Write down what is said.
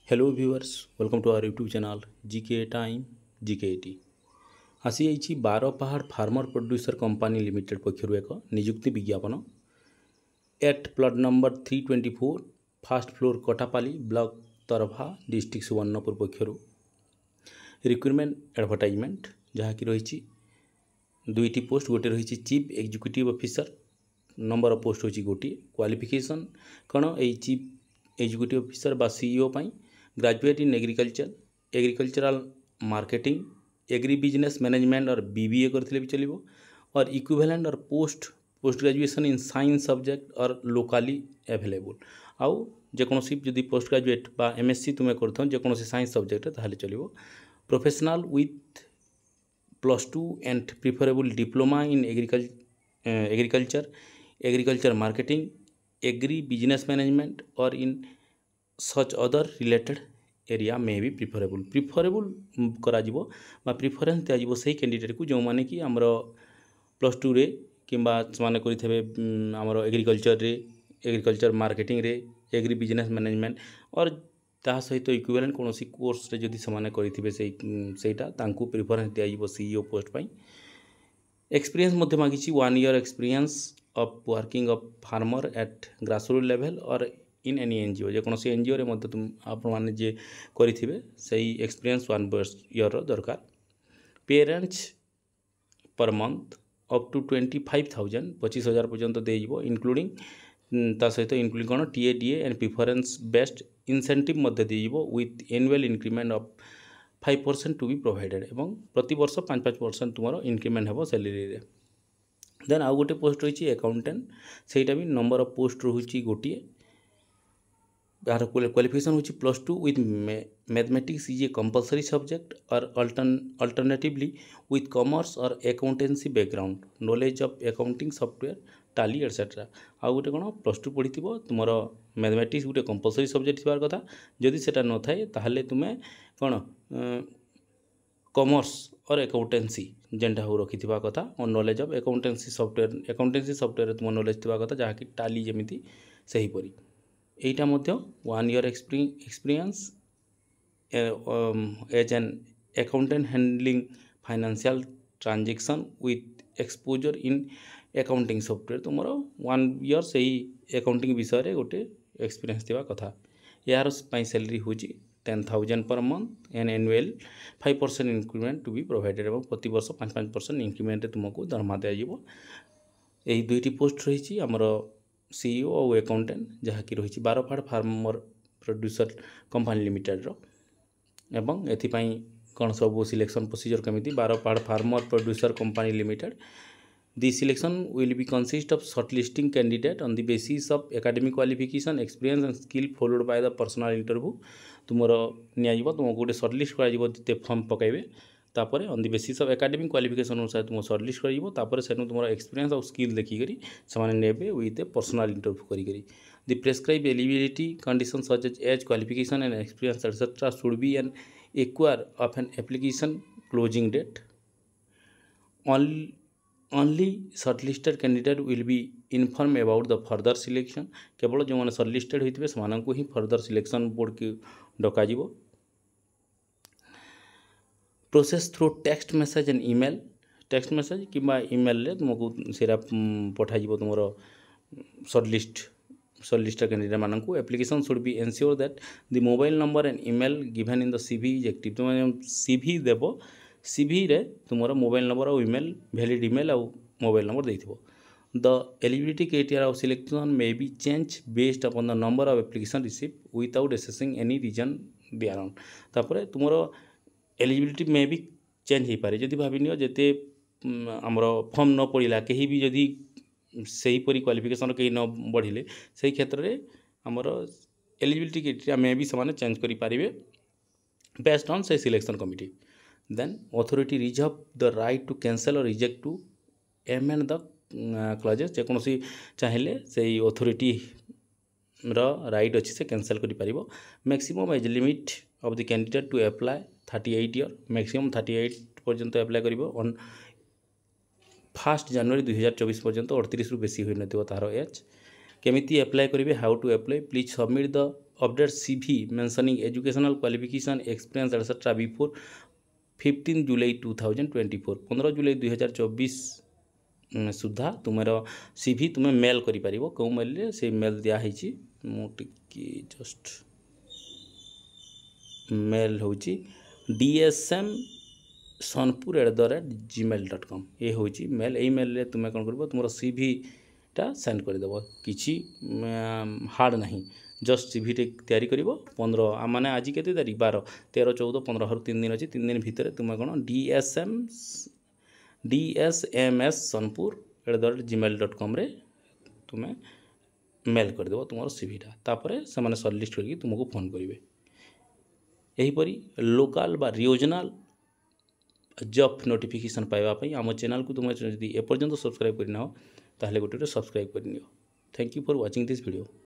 Hello viewers welcome to our YouTube channel GK time GKT आसी जाइए Barpahad farmer producer company limited पक्षर एक नियुक्ति विज्ञापन at plot number 324 first floor Katapali block Tarbha district Subarnapur पक्षर रिक्रुटमेंट एडवर्टाइजमेंट जहाँकि रही दुईटी पोस्ट गोटे रही chief executive officer number of post होची गोटे क्वालिफिकेशन कौन ये चीफ एग्जीक्यूटिव ऑफिसर बा सीईओ पाई graduate in agricultural marketing agri business management और बीबीए करथिले भी चलिबो और इक्विवेलेंट और post graduation in science subject और लोकाली अवेलेबल आउ जेकोसी जदि पोस्ट ग्रेजुएट बा एमएससी तुम करथ जेकोसी साइंस सब्जेक्ट ताहले चलिबो professional with +2 and preferable diploma in agriculture marketing agri business management और in such other related area में भी प्रिफरेबल करा जिवो बा प्रिफरेंस दिया जिवो सही कैंडिडेट को जो माने कि हमर +2 रे किंबा माने करिथबे हमर एग्रीकल्चर मार्केटिंग रे एग्री बिजनेस मैनेजमेंट और ता सहित इक्विवेलेंट कोनोसी कोर्स रे जदि समाने करिथिबे सेटा तांकू प्रिफरेंस दिया जिवो सीईओ पोस्ट पई एक्सपीरियंस मध्य मागिछि 1 year experience of working of farmer at grassroot level और इन एनी एनजीओ जेकोसी एनजीओ रे तुम आप जे करिथिबे सही एक्सपीरियंस 1 ईयर दरकार parents per month up to 25,000 25,000 पर्यंत देइबो इंक्लूडिंग ता सहित इंक्लूडिंग कौन TA DA and preference based incentive मध्य देइबो with annual increment of 5% to be provided एवं प्रति वर्ष 5% तुमरो इंक्रीमेंट हेबो सैलरी रे देन आउ गोटे पोस्ट रही अकाउंटेंट सेटा भी नंबर ऑफ पोस्ट रही गोटे यार क्वालिफिकेशन होची +2 with mathematics is a compulsory subject और अल्टरनेटिवली विथ कॉमर्स और accountancy background knowledge of accounting software टाली एटसेट्रा आउ गोटे कौन +2 पढ़ी तुम मैथमेटिक्स गोटे कंपलसरी सब्जेक्ट थी कथा जदि सेटा न थाए ताहले तुमे कौन कॉमर्स और अकाउंटेंसी जेनटा हो रखि कथा और नॉलेज ऑफ अकाउंटेंसी सॉफ्टवेयर तुम नॉलेज थी कथा जहाँकि टाली जमी सहीपरी एटा मध्य 1 year experience as an accountant handling financial transaction with exposure in accounting software तुम 1 ईयर से ही अकाउंटिंग विषय रे गोटे एक्सपीरियंस थिबा कथा यार पाई सैलरी होची 10,000 पर month and annual 5% increment to be provided एवं प्रति वर्ष 5% इंक्रीमेंट तुमको दरमा दिया जिवो एही दुईटी पोस्ट रही हमर सीईओ और अकाउंटेंट जहाँकि रही Barpahad farmer producer company limited रो एवं एथिपाई कौन सब सिलेक्शन प्रोसीजर केमिति Barpahad farmer producer company limited the selection will be consist of shortlisting candidate on the basis of academic qualification experience and skill followed by the personal interview तुमर निया तुमको गोटे शॉर्टलिस्ट कर फॉर्म पकाइबे तापर on the basis of academic qualification अनुसार तुम shortlist कर सेनु तुम एक्सपीरियंस और स्किल देखिक से नेबे विथ ए पर्सनल इंटरव्यू करी the prescribe eligibility condition such as qualification and experience etcetera should be an acquire of an application closing date only shortlisted candidate will be inform about the further selection केवल जो मैंने shortlisted होते से ही further selection board की डक process through text message and email text message कि email तुमको सेरा पठाई तुम शॉर्टलिस्टेड कैंडिडेट मानक application should B ensure that the mobile number and email given in the CV is active तुम सीवी देव सीवी रे तुम मोबाइल नंबर और ईमेल वैलिड ईमेल और मोबाइल नंबर देथिबो the eligibility criteria of selection may be change based upon the number of application receive without assessing any reason beyond तापर तुम eligibility में भी चेंज हो पारे जदि भाविनियो जेते आमर फॉर्म न पड़ा कहीं भी जदि सहीपरी क्वालिफिकेशन कहीं न बढ़िले से क्षेत्र में आमर एलिजिबिलिटी क्राइटेरिया में भी से चेंज करें बेस्ड ऑन से selection committee then authority reserve the right to cancel और reject to amend the clauses जेकोसी चाहिए से अथॉरिटी राइट अच्छे से कैंसल कर maximum age limit of the candidate to apply 38 year maximum 38 पर्यंत अप्लाई कर ऑन 1 जनवरी 2024 पर्यंत 38 रु बेसी हो तार एज केमिति अप्लाई करेंगे how to apply please submit the update CV mentioning educational qualification, experience, etc. before 15 जुलाई 2024 15 जुलाई 2024 सुधा तुमर CV तुम मेल करिपारिबो कौ मेल से मेल दिया है मु टिके जस्ट मेल होची DSM sonpur@gmail.com ये होची मेल एई मेल रे तुम कौन करबो तुमर CV टा सेंड कर देबो किछि हार्ड नहीं जस्ट CV टे तैयारी करिवो 15 माने आज केते तारीख 12 13 14 15 हर 3 दिन अछि 3 दिन भितर तुम कोन DSMS sonpur@gmail.com रे तुम मेल कर देबो तुमर CV टा तापरे से माने शॉर्टलिस्ट करके तुमको फोन करिवे एहीपरी लोकल बा रीजनल जॉब नोटिफिकेशन पाइबा पई आम चैनल को तुम जदि एपर्यंत सब्सक्राइब करना हो ताहले गोटे सब्सक्राइब करनियो thank you for watching this video.